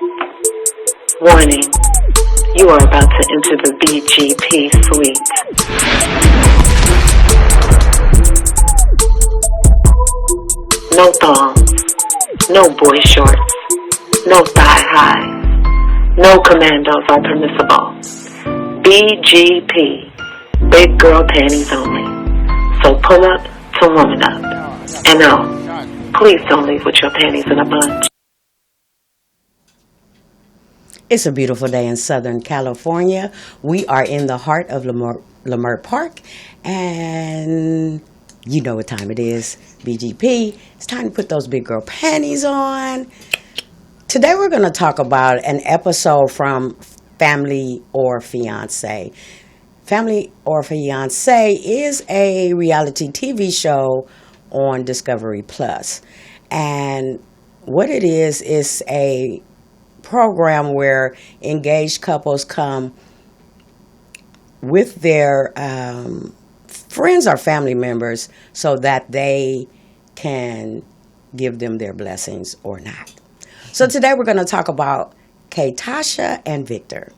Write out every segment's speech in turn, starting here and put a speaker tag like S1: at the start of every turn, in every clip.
S1: Warning, you are about to enter the BGP suite. No thongs, no boy shorts, no thigh highs, no commandos are permissible. BGP, big girl panties only. So pull up to woman up. And no, please don't leave with your panties in a bunch.
S2: It's a beautiful day in Southern California. We are in the heart of Leimert Park, and you know what time it is, BGP. It's time to put those big girl panties on. Today we're going to talk about an episode from Family or Fiancé. Family or Fiancé is a reality TV show on Discovery Plus, and what it is a program where engaged couples come with their friends or family members so that they can give them their blessings or not. So today we're going to talk about KaTasha and Victor.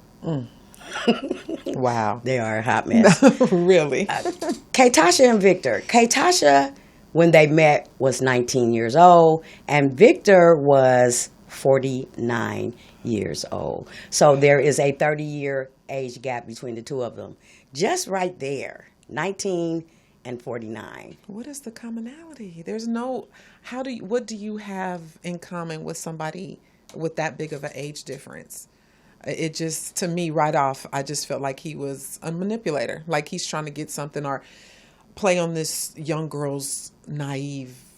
S3: Wow.
S2: They are a hot mess.
S3: Really?
S2: KaTasha and Victor. KaTasha, when they met, was 19 years old, and Victor was 49 years old. So there is a 30-year age gap between the two of them. Just right there, 19 and 49.
S3: What is the commonality? There's no, what do you have in common with somebody with that big of an age difference? It just, to me, right off, I just felt like he was a manipulator. Like he's trying to get something or play on this young girl's naivety,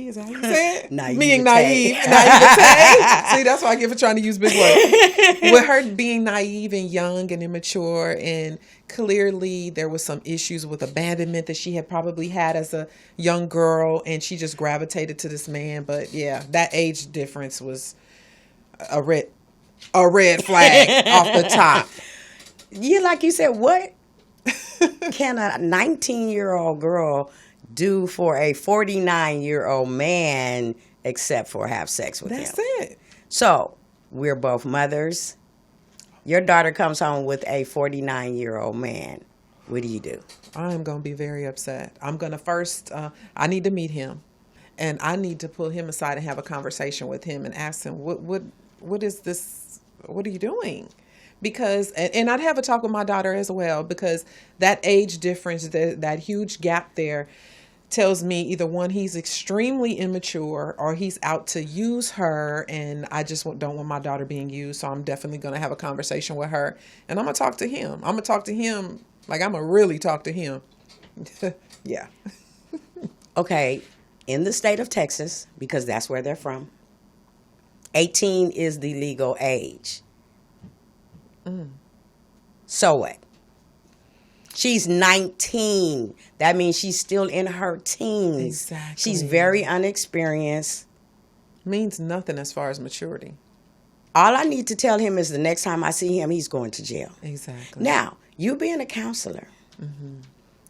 S3: is that how you say it? Being naive. Naivete. See, that's why I get for trying to use big words. With her being naive and young and immature, and clearly there was some issues with abandonment that she had probably had as a young girl, and she just gravitated to this man. But yeah, that age difference was a red flag off the top.
S2: Yeah, like you said, what can a 19-year-old girl do for a 49-year-old man except for have sex with him?
S3: That's it.
S2: So, we're both mothers. Your daughter comes home with a 49-year-old man. What do you do?
S3: I'm going to be very upset. I'm going to first, I need to meet him. And I need to pull him aside and have a conversation with him and ask him, what is this? What are you doing? Because, and I'd have a talk with my daughter as well, because that age difference, that huge gap there tells me either one, he's extremely immature, or he's out to use her, and I just don't want my daughter being used. So I'm definitely going to have a conversation with her, and I'm going to talk to him. I'm going to talk to him like I'm going to really talk to him. Yeah.
S2: Okay. In the state of Texas, because that's where they're from, 18 is the legal age. So what? She's 19. That means she's still in her teens.
S3: Exactly.
S2: She's very unexperienced.
S3: Means nothing as far as maturity.
S2: All I need to tell him is the next time I see him, he's going to jail.
S3: Exactly.
S2: Now, you being a counselor,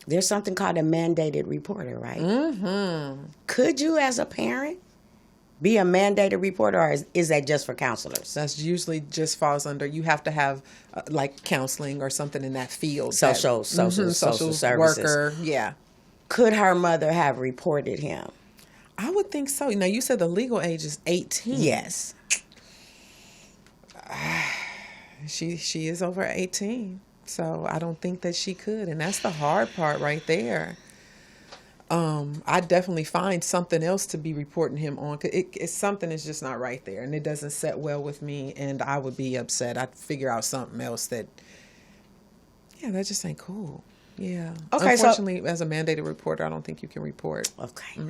S2: there's something called a mandated reporter, right? Mm-hmm. Could you, as a parent, be a mandated reporter, or is that just for counselors?
S3: That's usually just falls under, you have to have like counseling or something in that field.
S2: Social services.
S3: Worker, yeah.
S2: Could her mother have reported him?
S3: I would think so. Now, you said the legal age is 18.
S2: Yes.
S3: She is over 18, so I don't think that she could, and that's the hard part right there. I definitely find something else to be reporting him on. It's something is just not right there, and it doesn't set well with me, and I would be upset. I'd figure out something else that just ain't cool. Yeah. Okay. Unfortunately, as a mandated reporter, I don't think you can report.
S2: Okay.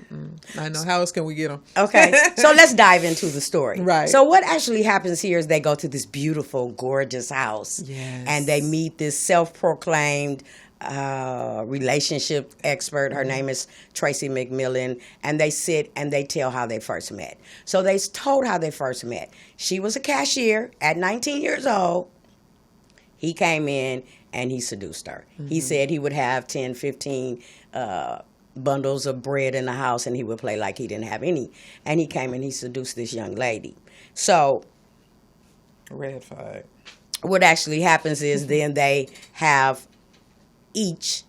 S3: I know. How else can we get them?
S2: Okay. So let's dive into the story.
S3: Right.
S2: So what actually happens here is they go to this beautiful, gorgeous house.
S3: Yes.
S2: And they meet this self-proclaimed relationship expert. Her name is Tracy McMillan, and they sit and they tell how they first met. So they told how they first met. She was a cashier at 19 years old. He came in and he seduced her. Mm-hmm. He said he would have 10, 15 bundles of bread in the house, and he would play like he didn't have any. And he came and he seduced this young lady. So
S3: Red flag.
S2: what actually happens is then they have each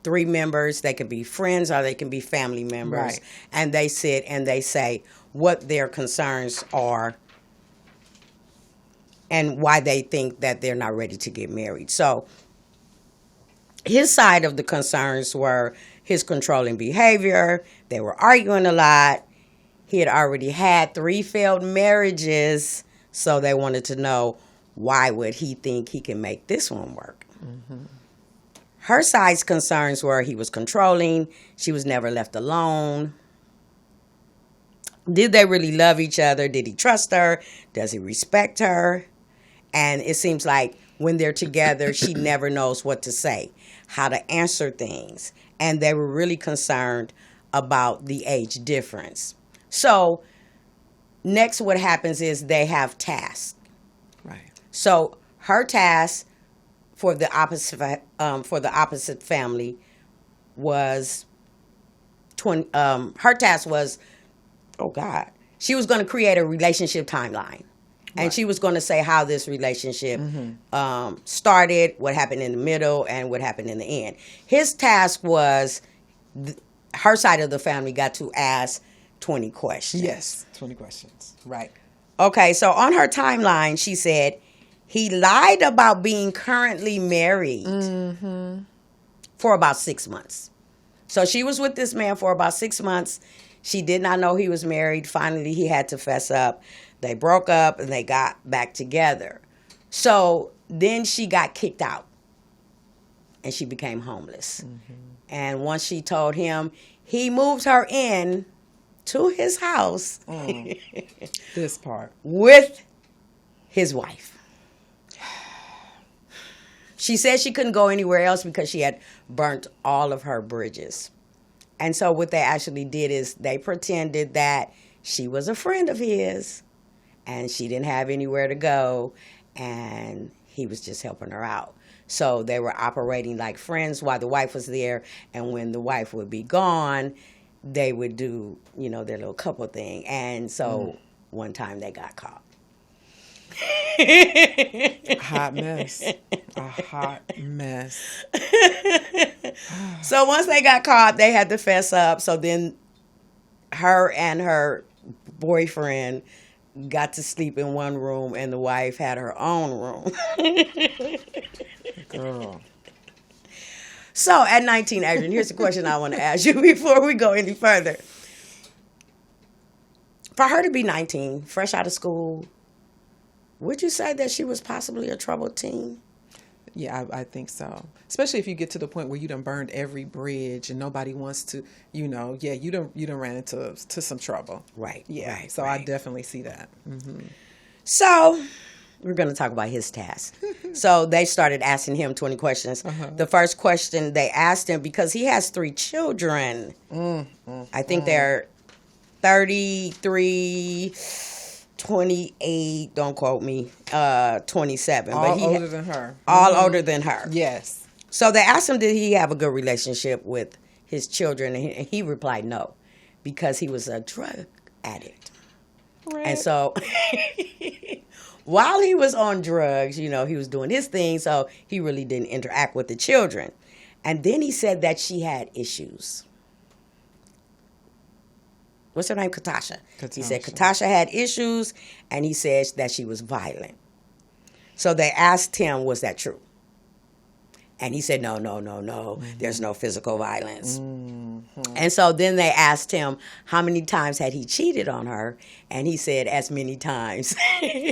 S2: 3 members. They can be friends or they can be family members.
S3: Right.
S2: And they sit and they say what their concerns are and why they think that they're not ready to get married. So his side of the concerns were his controlling behavior. They were arguing a lot. He had already had 3 failed marriages, so they wanted to know why would he think he can make this one work. Mm-hmm. Her side's concerns were he was controlling. She was never left alone. Did they really love each other? Did he trust her? Does he respect her? And it seems like when they're together, she never knows what to say, how to answer things. And they were really concerned about the age difference. So next what happens is they have tasks.
S3: Right.
S2: So her task for the opposite family was her task was, oh God, she was going to create a relationship timeline. And
S3: Right.
S2: she was going to say how this relationship started, what happened in the middle, and what happened in the end. His task was, her side of the family got to ask 20 questions.
S3: Yes, 20 questions. Right.
S2: Okay, so on her timeline, she said, he lied about being currently married for about 6 months. So she was with this man for about 6 months. She did not know he was married. Finally, he had to fess up. They broke up and they got back together. So then she got kicked out and she became homeless. Mm-hmm. And once she told him, he moved her in to his house
S3: This part.
S2: with his wife. She said she couldn't go anywhere else because she had burnt all of her bridges. And so what they actually did is they pretended that she was a friend of his and she didn't have anywhere to go and he was just helping her out. So they were operating like friends while the wife was there, and when the wife would be gone, they would do, their little couple thing. And so one time they got caught.
S3: Hot mess. A hot mess.
S2: So once they got caught, they had to fess up. So then her and her boyfriend got to sleep in one room and the wife had her own room.
S3: Girl.
S2: So at 19, Adrianne, here's a question I want to ask you before we go any further. For her to be 19, fresh out of school, would you say that she was possibly a troubled teen?
S3: Yeah, I think so. Especially if you get to the point where you done burned every bridge and nobody wants to, you done ran into some trouble.
S2: Right.
S3: Yeah.
S2: Right,
S3: so
S2: right.
S3: I definitely see that. Mm-hmm.
S2: So we're going to talk about his task. So they started asking him 20 questions. The first question they asked him, because he has 3 children. I think they're 33, 28, don't quote me, 27.
S3: All
S2: but
S3: older than her.
S2: All older than her.
S3: Yes.
S2: So they asked him, did he have a good relationship with his children? And he replied no, because he was a drug addict.
S3: Right.
S2: And so while he was on drugs, he was doing his thing, so he really didn't interact with the children. And then he said that she had issues. What's her name? KaTasha. He said KaTasha had issues, and he said that she was violent. So they asked him, was that true? And he said, no. There's no physical violence. And so then they asked him how many times had he cheated on her, and he said as many times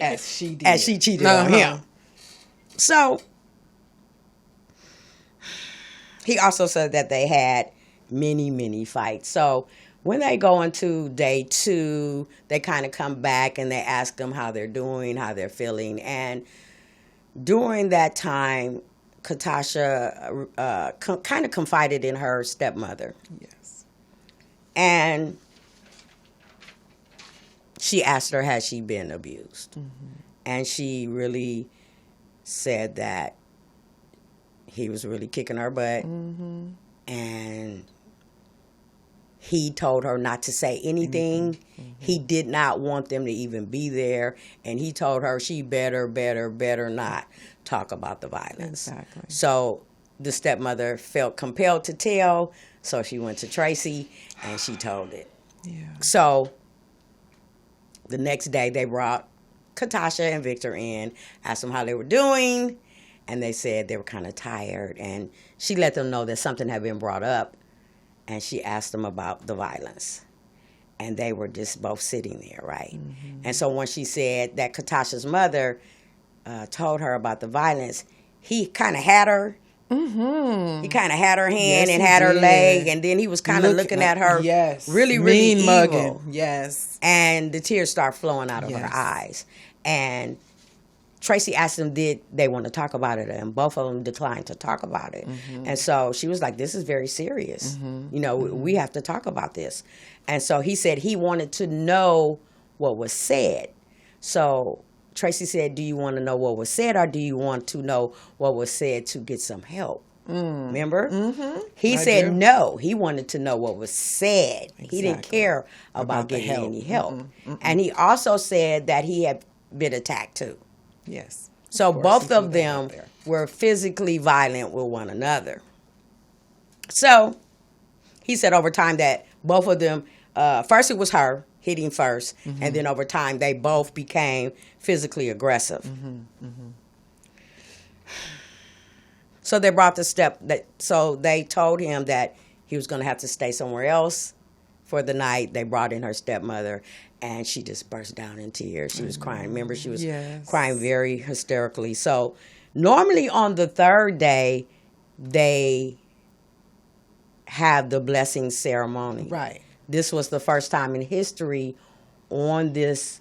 S3: as she did.
S2: As she cheated on him. So he also said that they had many, many fights. So when they go into day 2, they kind of come back and they ask them how they're doing, how they're feeling. And during that time, KaTasha kind of confided in her stepmother.
S3: Yes.
S2: And she asked her, has she been abused? And she really said that he was really kicking her butt. And He told her not to say anything. He did not want them to even be there. And he told her she better not talk about the violence.
S3: Exactly.
S2: So the stepmother felt compelled to tell. So she went to Tracy and she told it.
S3: Yeah.
S2: So the next day they brought KaTasha and Victor in, asked them how they were doing. And they said they were kind of tired. And she let them know that something had been brought up. And she asked them about the violence. And they were just both sitting there, right? Mm-hmm. And so when she said that KaTasha's mother told her about the violence, he kind of had her. Mm-hmm. He kind of had her hand and had her leg. And then he was kind of looking at her really
S3: mean
S2: evil.
S3: mugging. Yes.
S2: And the tears start flowing out of her eyes. And Tracy asked them, did they want to talk about it? And both of them declined to talk about it. Mm-hmm. And so she was like, this is very serious. Mm-hmm. You know, we have to talk about this. And so he said he wanted to know what was said. So Tracy said, do you want to know what was said, or do you want to know what was said to get some help? Remember? Mm-hmm. He said no. He wanted to know what was said. Exactly. He didn't care about getting any help. Mm-hmm. Mm-hmm. And he also said that he had been attacked too.
S3: Yes.
S2: So both of them were physically violent with one another. So he said over time that both of them, first it was her hitting first, and then over time they both became physically aggressive. So they brought the so they told him that he was going to have to stay somewhere else for the night. They brought in her stepmother, and she just burst down in tears. She was crying. Remember, she was crying very hysterically. So normally on the third day, they have the blessing ceremony.
S3: Right.
S2: This was the first time in history on this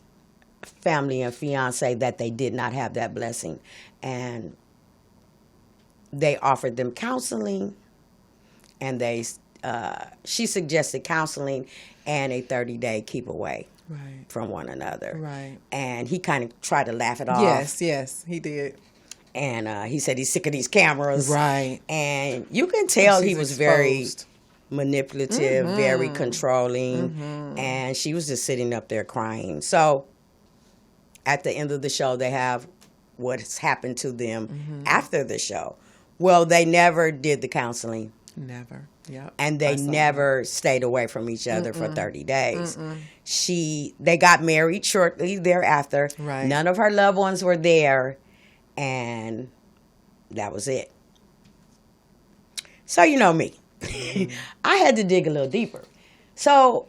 S2: family and fiancé that they did not have that blessing. And they offered them counseling, and she suggested counseling and a 30-day keep away from one another. Right. And he kind of tried to laugh it off.
S3: Yes, he did.
S2: And he said he's sick of these cameras.
S3: Right.
S2: And you can tell he was very manipulative, very controlling, and she was just sitting up there crying. So at the end of the show, they have what's happened to them after the show. Well, they never did the counseling.
S3: Never. Yep.
S2: And they never stayed away from each other for 30 days. They got married shortly thereafter. Right. None of her loved ones were there, and that was it. So you know me. I had to dig a little deeper. So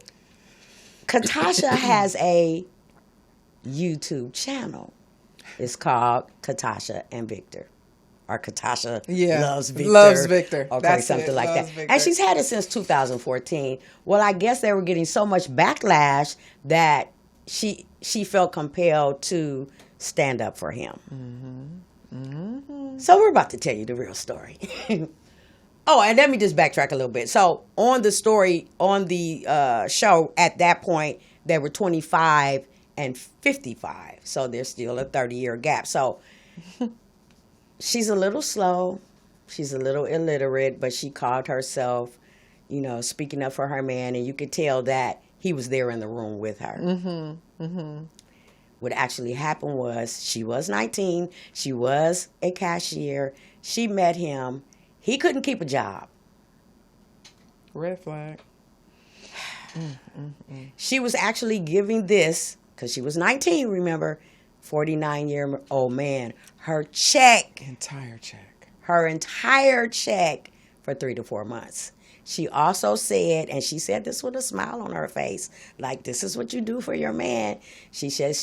S2: KaTasha has a YouTube channel. It's called KaTasha and Victor. Or KaTasha Loves Victor.
S3: Loves Victor.
S2: Okay,
S3: that's
S2: something like that.
S3: Victor.
S2: And she's had it since 2014. Well, I guess they were getting so much backlash that she felt compelled to stand up for him. So we're about to tell you the real story. Oh, and let me just backtrack a little bit. So on the story, on the show, at that point, they were 25 and 55. So there's still a 30-year gap. So she's a little slow. She's a little illiterate, but she called herself, speaking up for her man. And you could tell that he was there in the room with her. What actually happened was she was 19. She was a cashier. She met him. He couldn't keep a job.
S3: Red flag.
S2: She was actually giving this, because she was 19, remember, 49-year-old man, her check. Her entire check for 3 to 4 months. She also said, and she said this with a smile on her face, like, this is what you do for your man. She said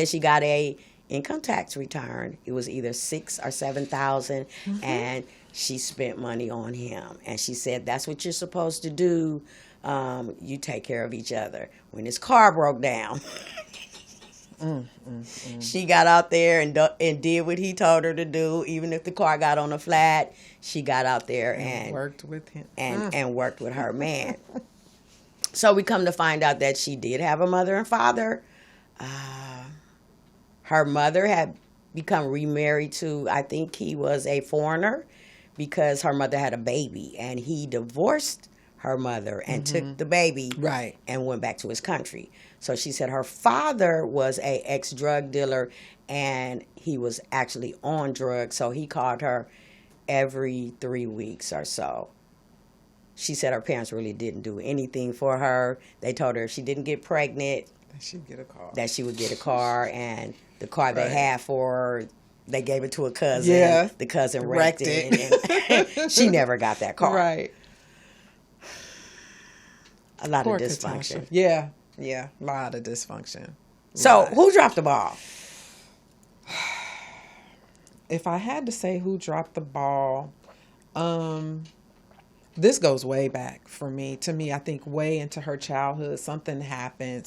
S2: she got a income tax return. It was either $6,000 or $7,000, and she spent money on him. And she said, that's what you're supposed to do. You take care of each other. When his car broke down, she got out there and did what he told her to do. Even if the car got on a flat, she got out there and
S3: worked with him
S2: and worked with her man. So we come to find out that she did have a mother and father. Her mother had become remarried to, I think he was a foreigner, because her mother had a baby, and he divorced her mother and took the baby
S3: Right.
S2: and went back to his country. So she said her father was a ex-drug dealer and he was actually on drugs. So he called her every 3 weeks or so. She said her parents really didn't do anything for her. They told her if she didn't get pregnant,
S3: That she'd get a car.
S2: that she would get a car, and the car they had for her, they gave it to a cousin.
S3: Yeah.
S2: The cousin wrecked it. And she never got that car.
S3: Right.
S2: A lot
S3: Poor
S2: of dysfunction.
S3: KaTasha. Yeah. Yeah. A lot of dysfunction.
S2: So,
S3: Lot.
S2: who dropped the ball?
S3: If I had to say who dropped the ball, this goes way back for me. To me, I think way into her childhood, something happened,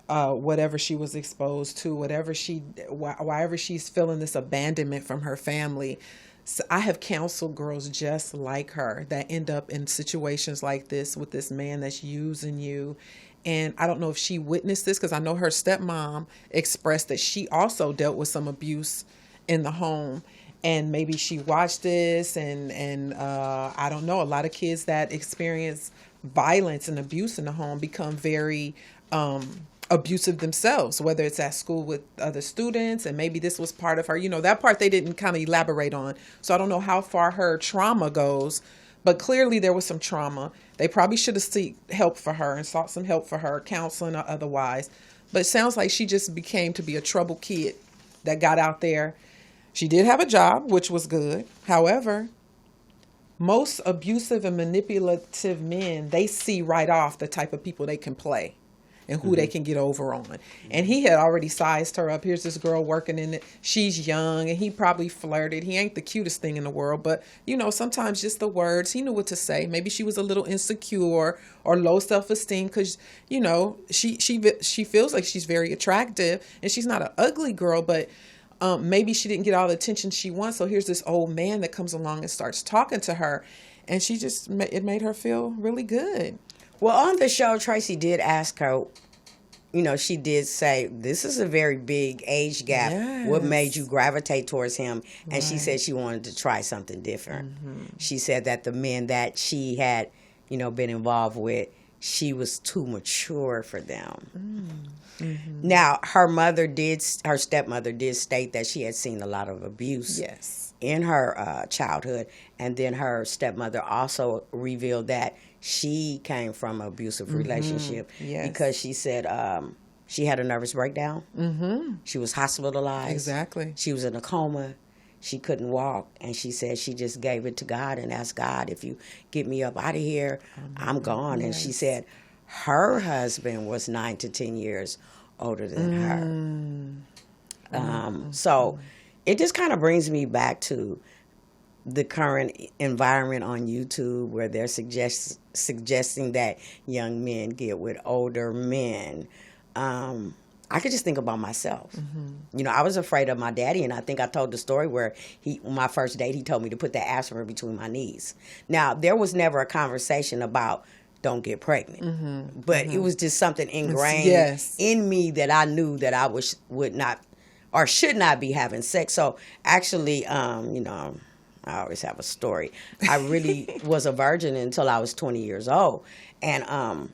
S3: whatever she was exposed to, wherever she's feeling this abandonment from her family. So I have counseled girls just like her that end up in situations like this with this man that's using you. And I don't know if she witnessed this, because I know her stepmom expressed that she also dealt with some abuse in the home. And maybe she watched this and I don't know, a lot of kids that experience violence and abuse in the home become very abusive themselves, whether it's at school with other students, and maybe this was part of her, that part they didn't kind of elaborate on. So I don't know how far her trauma goes, but clearly there was some trauma. They probably should have sought help for her and sought some help for her, counseling or otherwise. But it sounds like she just became to be a troubled kid that got out there. She did have a job, which was good. However, most abusive and manipulative men, they see right off the type of people they can play and who they can get over on. And he had already sized her up. Here's this girl working in it. She's young, and he probably flirted. He ain't the cutest thing in the world, but, sometimes just the words, he knew what to say. Maybe she was a little insecure or low self-esteem because, she feels like she's very attractive, and she's not an ugly girl, but maybe she didn't get all the attention she wants. So here's this old man that comes along and starts talking to her, and it made her feel really good.
S2: Well, on the show, Tracy did ask her, she did say, this is a very big age gap.
S3: Yes.
S2: What made you gravitate towards him? And she
S3: Right.
S2: said she wanted to try something different. She said that the men that she had, been involved with, she was too mature for them. Now, her stepmother did state that she had seen a lot of abuse in her childhood. And then her stepmother also revealed that she came from an abusive relationship because she said she had a nervous breakdown. She was hospitalized.
S3: Exactly.
S2: She was in a coma. She couldn't walk. And she said she just gave it to God and asked God, if you get me up out of here, I'm gone. And she said her husband was 9 to 10 years older than her. So it just kind of brings me back to the current environment on YouTube where they're suggesting that young men get with older men. I could just think about myself. I was afraid of my daddy, and I think I told the story where my first date, he told me to put the aspirin between my knees. Now, there was never a conversation about don't get pregnant, but it was just something ingrained in me that I knew that I would not or should not be having sex. So actually, I always have a story. I really was a virgin until I was 20 years old. And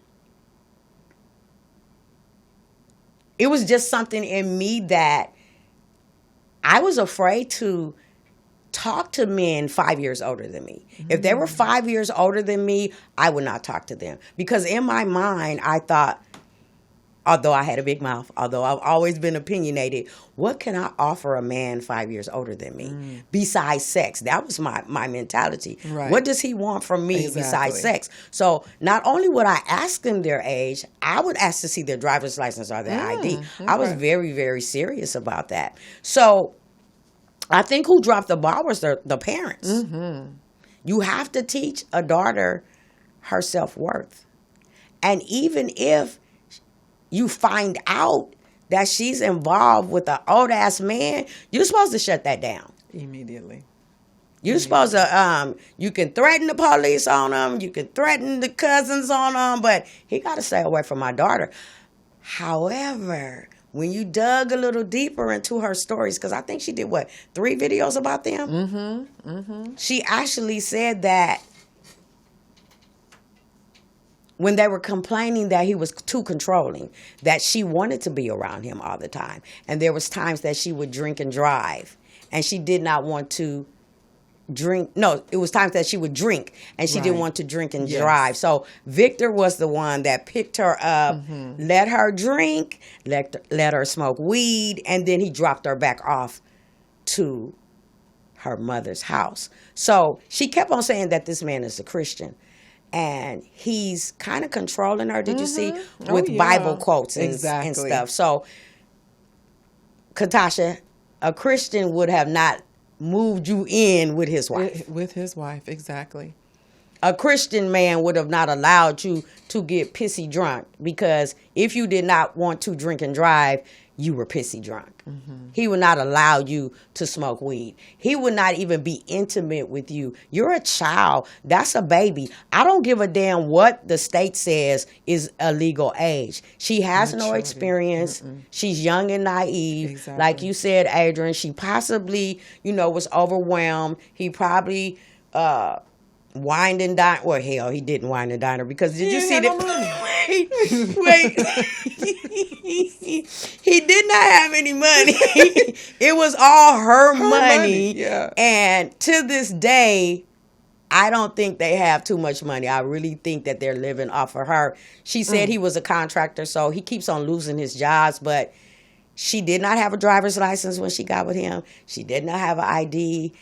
S2: it was just something in me that I was afraid to talk to men 5 years older than me. If they were 5 years older than me, I would not talk to them. Because in my mind, I thought, although I had a big mouth, although I've always been opinionated, what can I offer a man 5 years older than me besides sex? That was my mentality.
S3: Right.
S2: What does he want from me besides sex? So not only would I ask them their age, I would ask to see their driver's license or their ID.
S3: Okay.
S2: I was very, very serious about that. So I think who dropped the ball was the parents. You have to teach a daughter her self-worth. And even if you find out that she's involved with an old-ass man, you're supposed to shut that down.
S3: Immediately.
S2: You're supposed to, you can threaten the police on him, you can threaten the cousins on him, but he got to stay away from my daughter. However, when you dug a little deeper into her stories, because I think she did, 3 videos about them? She actually said that when they were complaining that he was too controlling, that she wanted to be around him all the time. And there was times that she would drink and drive, and she did not want to drink. No, it was times that she would drink, and she didn't want to drink and drive. So Victor was the one that picked her up, let her drink, let her smoke weed, and then he dropped her back off to her mother's house. So she kept on saying that this man is a Christian. And he's kind of controlling her, did you see? With Bible quotes and stuff. So, KaTasha, a Christian would have not moved you in with his wife.
S3: With his wife, exactly.
S2: A Christian man would have not allowed you to get pissy drunk, because if you did not want to drink and drive, you were pissy drunk. He would not allow you to smoke weed. He would not even be intimate with you. You're a child. That's a baby. I don't give a damn what the state says is a legal age. She has no experience. She's young and naive.
S3: Exactly.
S2: Like you said, Adrianne, she possibly, was overwhelmed. He probably wined and dined. Well, hell, he didn't wine and dine her, because did you see that? Wait. He did not have any money. It was all her money.
S3: Yeah.
S2: And to this day, I don't think they have too much money. I really think that they're living off of her. She said he was a contractor, so he keeps on losing his jobs, but she did not have a driver's license when she got with him. She did not have an ID.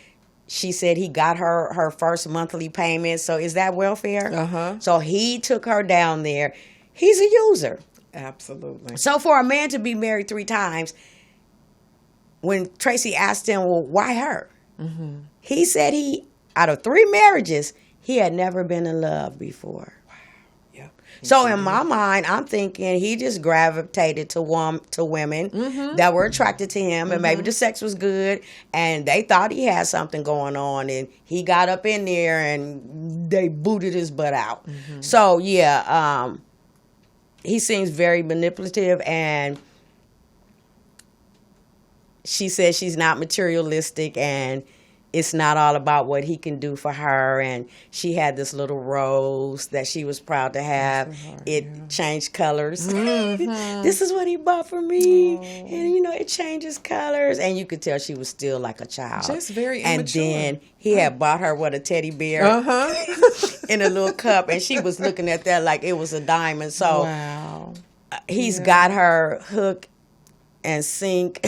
S2: She said he got her first monthly payment. So is that welfare? So he took her down there. He's a user.
S3: Absolutely.
S2: So for a man to be married 3 times, when Tracy asked him, well, why her? He said out of 3 marriages, he had never been in love before. So in my mind, I'm thinking he just gravitated to women that were attracted to him, and maybe the sex was good, and they thought he had something going on, and he got up in there and they booted his butt out. So yeah, he seems very manipulative, and she says she's not materialistic, and it's not all about what he can do for her. And she had this little rose that she was proud to have. It changed colors. This is what he bought for me. And, it changes colors. And you could tell she was still like a child.
S3: Just very
S2: immature. And then he had bought her, a teddy bear in a little cup. And she was looking at that like it was a diamond. So he's got her hook and sink.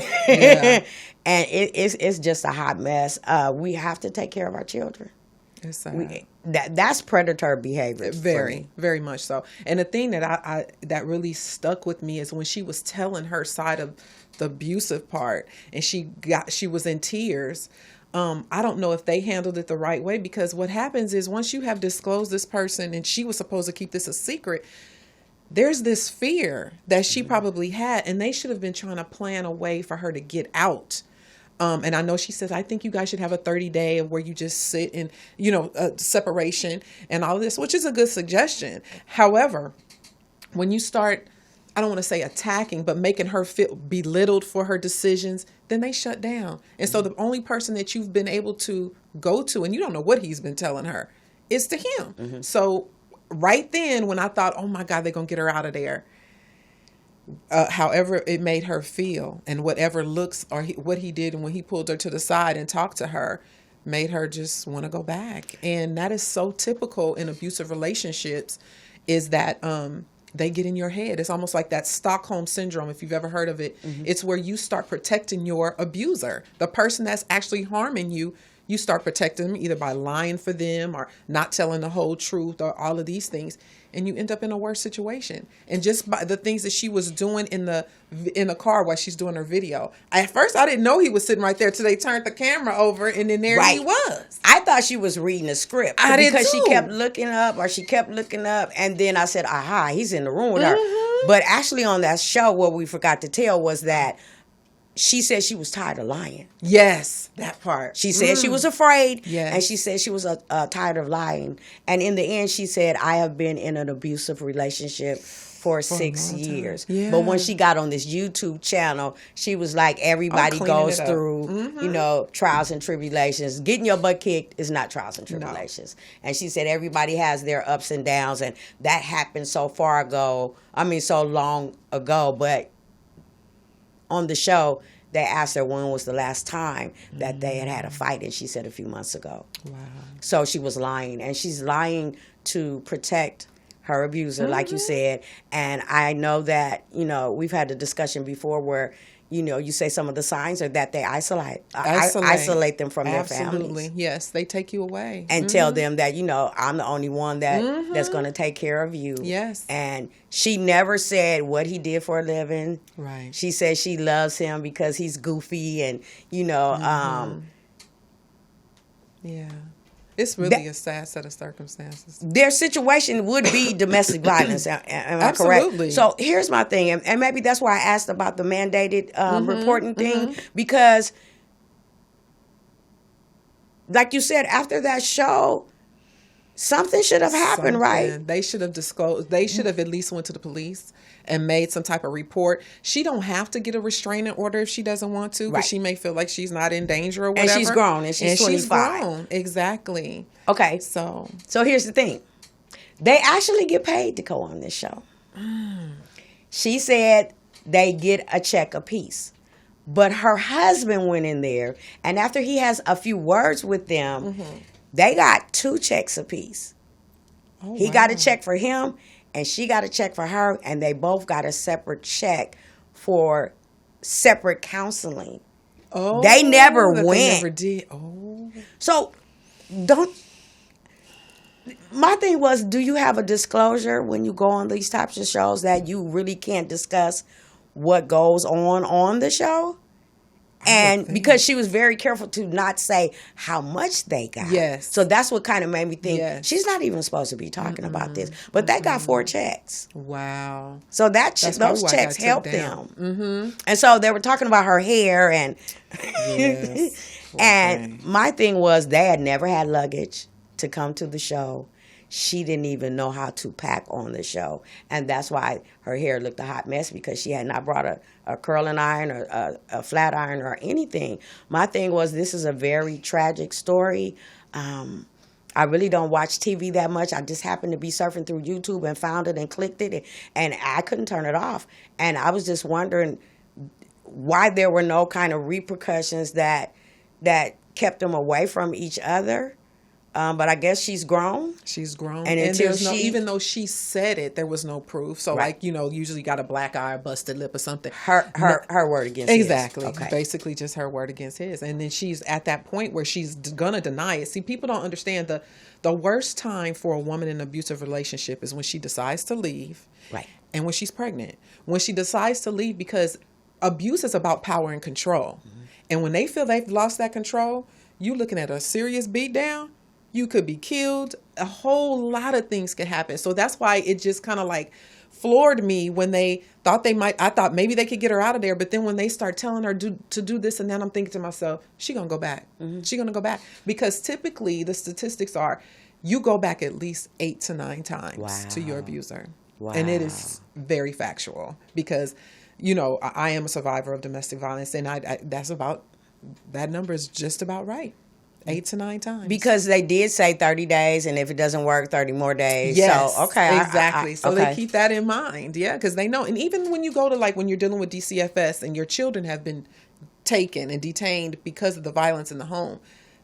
S2: And it's just a hot mess. We have to take care of our children.
S3: It's sad.
S2: That's predator behavior.
S3: Very, very much so. And the thing that I that really stuck with me is when she was telling her side of the abusive part, and she was in tears. I don't know if they handled it the right way, because what happens is once you have disclosed this person, and she was supposed to keep this a secret, there's this fear that she probably had, and they should have been trying to plan a way for her to get out. And I know she says, I think you guys should have a 30-day of where you just sit in, separation and all of this, which is a good suggestion. However, when you start, I don't want to say attacking, but making her feel belittled for her decisions, then they shut down. And so the only person that you've been able to go to, and you don't know what he's been telling her, is to him. So right then, when I thought, oh my God, they're going to get her out of there, however it made her feel, and whatever looks or what he did, and when he pulled her to the side and talked to her, made her just want to go back. And that is so typical in abusive relationships, is that they get in your head. It's almost like that Stockholm syndrome, if you've ever heard of it. It's where you start protecting your abuser, the person that's actually harming you. You start protecting them either by lying for them or not telling the whole truth or all of these things. And you end up in a worse situation. And just by the things that she was doing in the car while she's doing her video. At first, I didn't know he was sitting right there till they turned the camera over, and then there he was.
S2: I thought she was reading a script. Because she kept looking up, and then I said, aha, he's in the room with her. But actually on that show, what we forgot to tell was that she said she was tired of lying.
S3: Yes, that part.
S2: She said she was afraid,
S3: yes.
S2: And she said she was tired of lying. And in the end, she said, I have been in an abusive relationship for
S3: a
S2: 6
S3: long time.
S2: years.
S3: Yeah.
S2: But when she got on this YouTube channel, she was like, everybody
S3: cleaning
S2: goes
S3: it up.
S2: through, trials and tribulations. Getting your butt kicked is not trials and tribulations. No. And she said everybody has their ups and downs, and that happened so long ago. But on the show, they asked her when was the last time that they had a fight, and she said a few months ago. Wow. So she was lying, and she's lying to protect her abuser, like you said. And I know that, we've had a discussion before where, you say some of the signs are that they isolate them from their families.
S3: Absolutely. Yes, they take you away.
S2: And tell them that, I'm the only one that's going to take care of you.
S3: Yes.
S2: And she never said what he did for a living.
S3: Right.
S2: She said she loves him because he's goofy and,
S3: Yeah. It's really a sad set of circumstances.
S2: Their situation would be domestic violence. Am I correct? So here's my thing, and maybe that's why I asked about the mandated reporting thing, because, like you said, after that show, something should have happened, right?
S3: They should have disclosed. They should have at least went to the police and made some type of report. She don't have to get a restraining order if she doesn't want to, because she may feel like she's not in danger or whatever.
S2: And she's grown, and she's 25.
S3: She's grown. Exactly.
S2: Okay. So here's the thing. They actually get paid to go on this show. She said they get a check apiece. But her husband went in there, and after he has a few words with them, they got 2 checks apiece. Oh, he got a check for him, and she got a check for her, and they both got a separate check for separate counseling. Oh, they never went. They never
S3: did. Oh,
S2: so my thing was, do you have a disclosure when you go on these types of shows that you really can't discuss what goes on the show? And because she was very careful to not say how much they got.
S3: Yes.
S2: So that's what kind of made me think, she's not even supposed to be talking about this. But they got 4 checks.
S3: Wow.
S2: So those checks helped them. And so they were talking about her hair. And, and my thing was, they had never had luggage to come to the show. She didn't even know how to pack on the show. And that's why her hair looked a hot mess, because she had not brought a curling iron or a flat iron or anything. My thing was, this is a very tragic story. I really don't watch TV that much. I just happened to be surfing through YouTube and found it and clicked it, and I couldn't turn it off. And I was just wondering why there were no kind of repercussions that kept them away from each other. But I guess she's grown.
S3: She's grown.
S2: And
S3: there's even though she said it, there was no proof. So, usually got a black eye, a busted lip or something.
S2: Her word against his.
S3: Exactly. Okay. Basically just her word against his. And then she's at that point where she's going to deny it. See, people don't understand the worst time for a woman in an abusive relationship is when she decides to leave.
S2: Right.
S3: And when she's pregnant. When she decides to leave, because abuse is about power and control. And when they feel they've lost that control, you looking at a serious beat down. You could be killed. A whole lot of things could happen. So that's why it just kind of like floored me when they thought I thought maybe they could get her out of there. But then when they start telling her to do this, and then I'm thinking to myself, she going to go back. She going to go back. Because typically the statistics are you go back at least 8 to 9 times to your abuser. Wow. And it is very factual, because, I am a survivor of domestic violence, and that number is just about right. 8 to 9 times.
S2: Because they did say 30 days, and if it doesn't work, 30 more days.
S3: Yes,
S2: so, okay.
S3: Exactly. So they keep that in mind. Yeah, because they know. And even when you go to, when you're dealing with DCFS and your children have been taken and detained because of the violence in the home,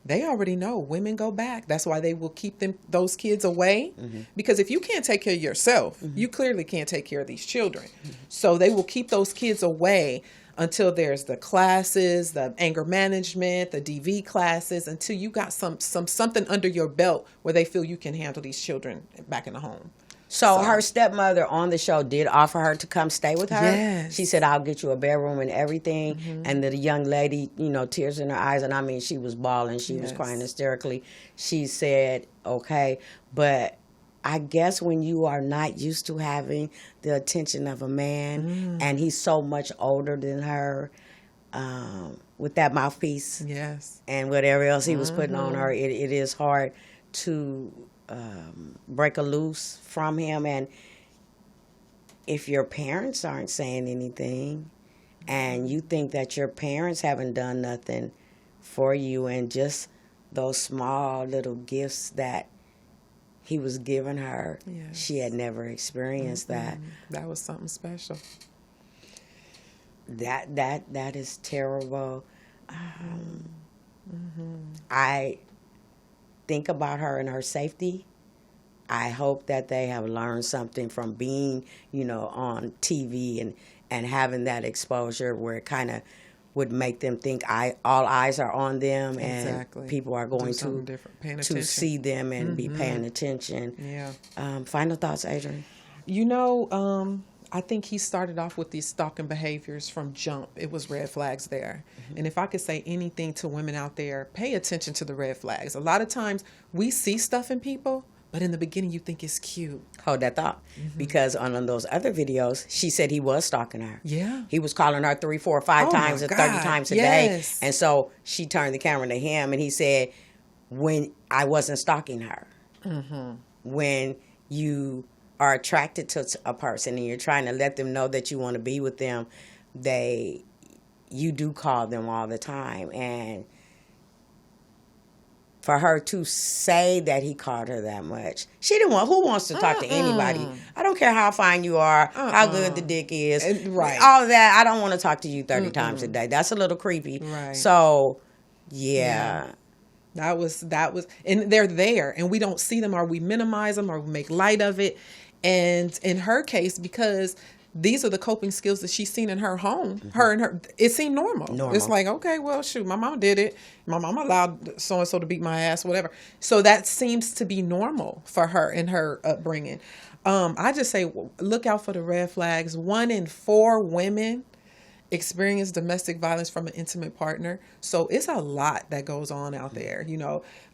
S3: they already know women go back. That's why they will keep those kids away. Because if you can't take care of yourself, you clearly can't take care of these children. So they will keep those kids away until there's the classes, the anger management, the DV classes, until you got something under your belt where they feel you can handle these children back in the home.
S2: So her stepmother on the show did offer her to come stay with her.
S3: Yes.
S2: She said, I'll get you a bedroom and everything. And the young lady, tears in her eyes. And I mean, she was bawling. She was crying hysterically. She said, okay. But I guess when you are not used to having the attention of a man, and he's so much older than her, with that mouthpiece, and whatever else he was putting on her, it is hard to break a loose from him. And if your parents aren't saying anything and you think that your parents haven't done nothing for you, and just those small little gifts that he was giving her,
S3: Yes.
S2: she had never experienced that.
S3: That was something special.
S2: That is terrible. I think about her and her safety. I hope that they have learned something from being, on TV and having that exposure where it kind of would make them think all eyes are on them, and
S3: Exactly.
S2: people are going
S3: Paying
S2: to
S3: attention.
S2: see them and be paying attention.
S3: Yeah.
S2: Final thoughts, Adrianne?
S3: I think he started off with these stalking behaviors from jump. It was red flags there. And if I could say anything to women out there, pay attention to the red flags. A lot of times we see stuff in people, but in the beginning you think it's cute.
S2: Hold that thought. Because on those other videos, she said he was stalking her.
S3: Yeah.
S2: He was calling her 3, 4, 5 times
S3: my
S2: and 30
S3: God.
S2: times a
S3: Yes.
S2: day. And so she turned the camera to him and he said, when I wasn't stalking her, when you are attracted to a person and you're trying to let them know that you want to be with them, you do call them all the time. And for her to say that he called her that much, she didn't want. Who wants to talk to anybody? I don't care how fine you are, how good the dick is,
S3: Right.
S2: all of that. I don't want to talk to you 30 times a day. That's a little creepy.
S3: Right.
S2: So, yeah.
S3: That was, and they're there, and we don't see them, or we minimize them, or we make light of it. And in her case, because these are the coping skills that she's seen in her home, it seemed normal. It's like, okay, well, shoot, my mom did it. My mom allowed so-and-so to beat my ass, whatever. So that seems to be normal for her in her upbringing. I just say, look out for the red flags. 1 in 4 women experience domestic violence from an intimate partner. So it's a lot that goes on out there.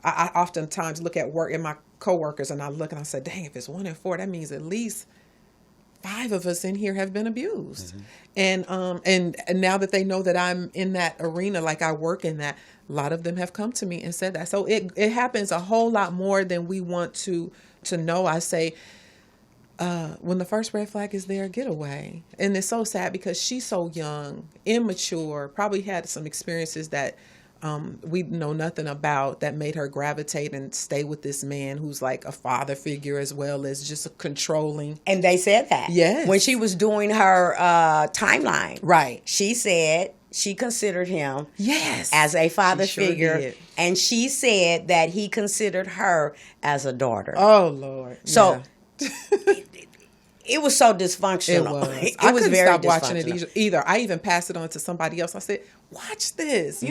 S3: I oftentimes look at work in my coworkers and I look and I say, dang, if it's 1 in 4, that means at least 5 of us in here have been abused. And now that they know that I'm in that arena, like I work in that, a lot of them have come to me and said that. So it happens a whole lot more than we want to know. I say, when the first red flag is there, get away. And it's so sad because she's so young, immature, probably had some experiences that we know nothing about that made her gravitate and stay with this man who's like a father figure as well as just a controlling.
S2: And they said that.
S3: Yes.
S2: When she was doing her timeline.
S3: Right.
S2: She said she considered him
S3: Yes.
S2: as a father
S3: She sure
S2: figure.
S3: did.
S2: And she said that he considered her as a daughter.
S3: Oh, Lord.
S2: So
S3: Yeah.
S2: it was so dysfunctional.
S3: It was.
S2: It
S3: I
S2: was
S3: couldn't
S2: very
S3: stop watching it
S2: dysfunctional.
S3: either. I even passed it on to somebody else. I said, watch this.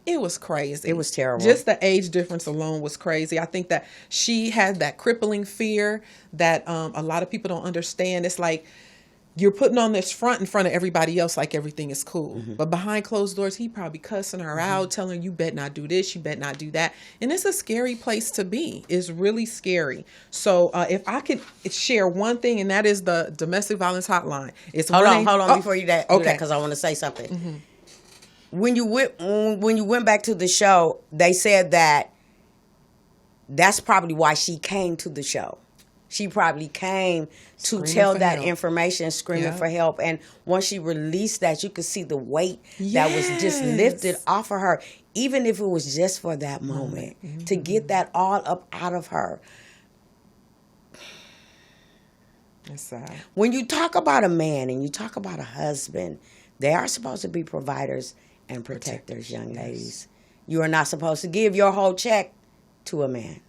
S3: It was crazy.
S2: It was terrible.
S3: Just the age difference alone was crazy. I think that she had that crippling fear that a lot of people don't understand. It's like you're putting on this front in front of everybody else like everything is cool. But behind closed doors, he probably cussing her out, telling her, you bet not do this, you bet not do that. And it's a scary place to be. It's really scary. So if I could share one thing, and that is the domestic violence hotline. It's
S2: Hold on,
S3: oh,
S2: before you do that, because I want to say something. When you went back to the show, they said that that's probably why she came to the show. She probably came to
S3: Screaming
S2: tell
S3: for
S2: that
S3: help.
S2: information, screaming
S3: Yeah.
S2: for help. And once she released that, you could see the weight that was just lifted off of her, even if it was just for that moment, to get that all up out of her.
S3: It's sad.
S2: When you talk about a man and you talk about a husband, they are supposed to be providers and protectors, young ladies. You are not supposed to give your whole check to a man.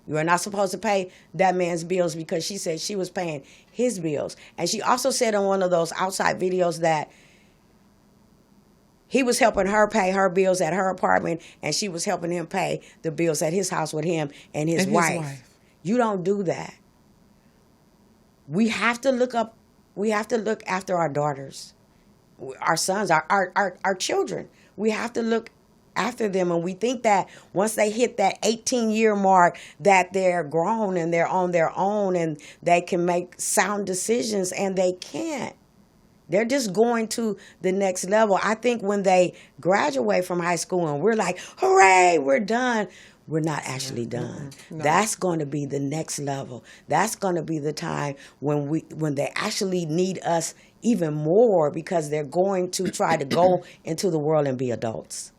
S2: You are not supposed to pay that man's bills, because she said she was paying his bills. And she also said on one of those outside videos that he was helping her pay her bills at her apartment, and she was helping him pay the bills at his house with him and his wife. You don't do that. We have to look up. We have to look after our daughters, our sons, our children. We have to look after them. And we think that once they hit that 18-year mark that they're grown and they're on their own and they can make sound decisions, and they can't. They're just going to the next level. I think when they graduate from high school and we're like, hooray, we're done, we're not actually done.
S3: No.
S2: That's going to be the next level. That's going to be the time when they actually need us even more, because they're going to try to go into the world and be adults.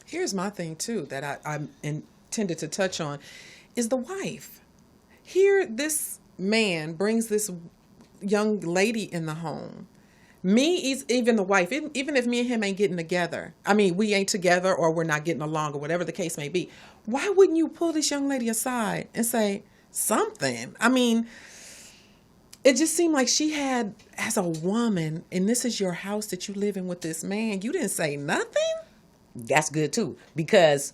S3: Here's my thing too that I intended to touch on is the wife. Here, this man brings this young lady in the home. Even the wife, even if me and him ain't getting together, I mean, we ain't together or we're not getting along or whatever the case may be, why wouldn't you pull this young lady aside and say something? I mean, it just seemed like she had, as a woman, and this is your house that you live in with this man, you didn't say nothing?
S2: That's good too, because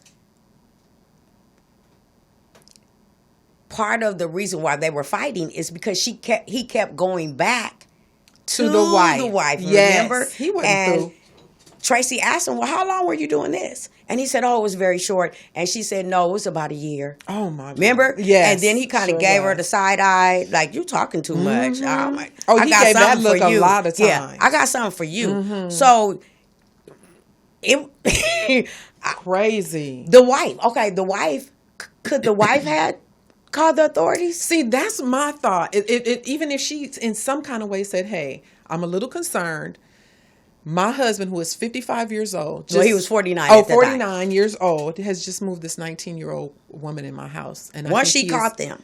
S2: part of the reason why they were fighting is because he kept going back to the wife.
S3: Yes,
S2: remember?
S3: He wasn't through.
S2: Tracy asked him, well, how long were you doing this? And he said, oh, it was very short. And she said, no, it was about a year.
S3: Oh, my God.
S2: Remember?
S3: Yes.
S2: And then he kind of gave her the side eye, like, you talking too much.
S3: Mm-hmm.
S2: I
S3: he
S2: got
S3: gave that
S2: something
S3: look
S2: for you.
S3: a lot of times.
S2: Yeah, I got something for you.
S3: Mm-hmm.
S2: So, it
S3: crazy.
S2: The wife, could the wife had called the authorities?
S3: See, that's my thought. Even if she in some kind of way said, hey, I'm a little concerned. My husband, who is 55 years old.
S2: He was 49
S3: Oh,
S2: at the
S3: 49
S2: time.
S3: years old, has just moved this 19-year-old woman in my house. And
S2: once she caught them.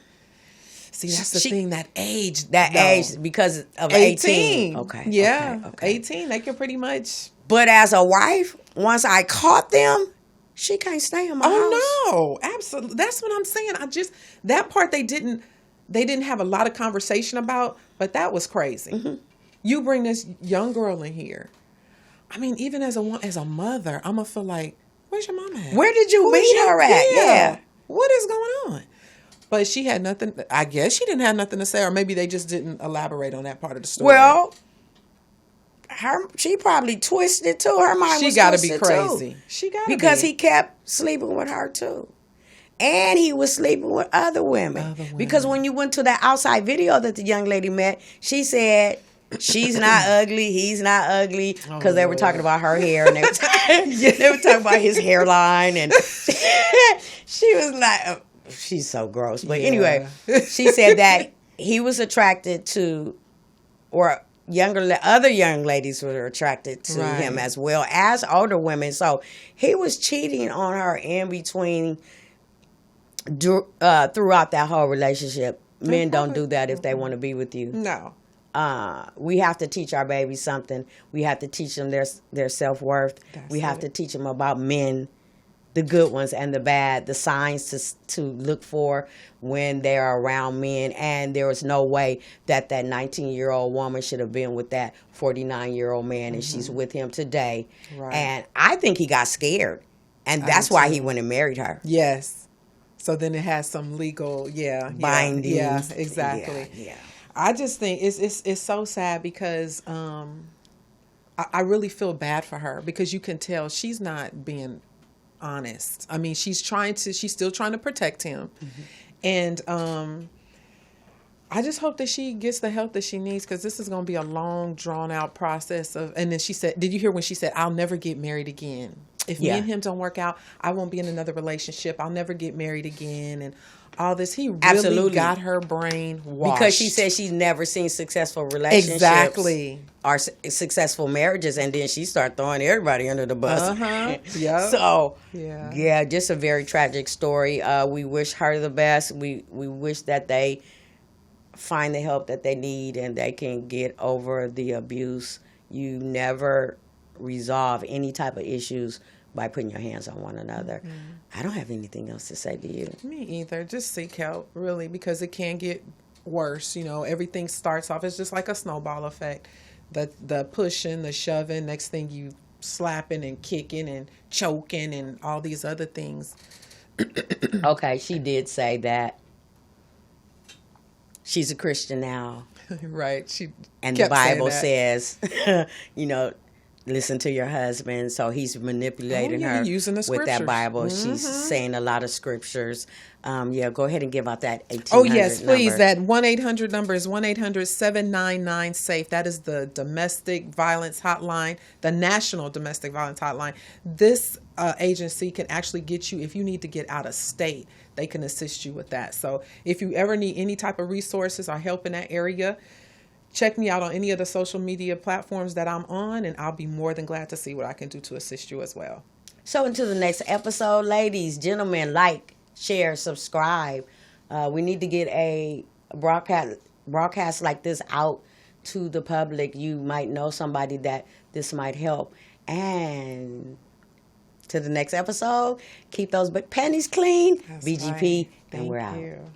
S3: See, that's the thing, that age.
S2: Age, because of 18. Okay.
S3: Yeah,
S2: okay.
S3: 18. They can pretty much.
S2: But as a wife, once I caught them, she can't stay in my house.
S3: Oh, no. Absolutely. That's what I'm saying. That part they didn't have a lot of conversation about, but that was crazy. Mm-hmm. You bring this young girl in here. I mean, even as a mother, I'm going to feel like, where's your mom at?
S2: Where did you meet her at? Yeah.
S3: What is going on? But she had nothing. I guess she didn't have nothing to say, or maybe they just didn't elaborate on that part of the story.
S2: Well, she probably twisted too. Her mind was
S3: gotta
S2: twisted
S3: be crazy.
S2: Too.
S3: She got to
S2: because he kept sleeping with her too. And he was sleeping with other women. Because when you went to that outside video that the young lady met, she said, she's not ugly, he's not ugly, because they were talking about her hair, and they were talking about his hairline, and she was like, she's so gross. But anyway, she said that he was attracted to, or other young ladies were attracted to him as well as older women. So he was cheating on her in between, throughout that whole relationship. Men don't do that if they want to be with you.
S3: No.
S2: We have to teach our babies something. We have to teach them their self-worth. We have to teach them about men, the good ones and the bad, the signs to look for when they are around men. And there was no way that 19-year-old woman should have been with that 49-year-old man, and she's with him today. Right. And I think he got scared, and that's why he went and married her.
S3: Yes. So then it has some legal,
S2: binding.
S3: Yeah, exactly.
S2: Yeah.
S3: I just think it's so sad because I really feel bad for her, because you can tell she's not being honest. I mean, she's still trying to protect him. Mm-hmm. And I just hope that she gets the help that she needs, because this is going to be a long, drawn out process and then she said, did you hear when she said, I'll never get married again? If me and him don't work out, I won't be in another relationship. I'll never get married again. And all this, he really got her brain washed. Because she said she's never seen successful relationships or successful marriages, and then she started throwing everybody under the bus. Yeah. So, just a very tragic story. We wish her the best. We wish that they find the help that they need and they can get over the abuse. You never resolve any type of issues by putting your hands on one another. I don't have anything else to say to you. Me either. Just seek help, really, because it can get worse. You know, everything starts off, it's just like a snowball effect. The pushing, the shoving, next thing you slapping and kicking and choking and all these other things. Okay, she did say that she's a Christian now. Right. And the Bible says,
S2: listen to your husband. So he's manipulating her
S3: using the
S2: with that
S3: scriptures.
S2: Bible. She's saying a lot of scriptures. Go ahead and give out that 1800
S3: Oh, yes, please.
S2: number.
S3: That 1-800 number is 1-800-799-SAFE. That is the domestic violence hotline, the National Domestic Violence Hotline. This agency can actually get you, if you need to get out of state, they can assist you with that. So if you ever need any type of resources or help in that area, check me out on any of the social media platforms that I'm on, and I'll be more than glad to see what I can do to assist you as well.
S2: So until the next episode, ladies, gentlemen, like, share, subscribe. We need to get a broadcast like this out to the public. You might know somebody that this might help. And to the next episode, keep those panties clean.
S3: That's
S2: BGP,
S3: right.
S2: and we're
S3: Thank
S2: out.
S3: you.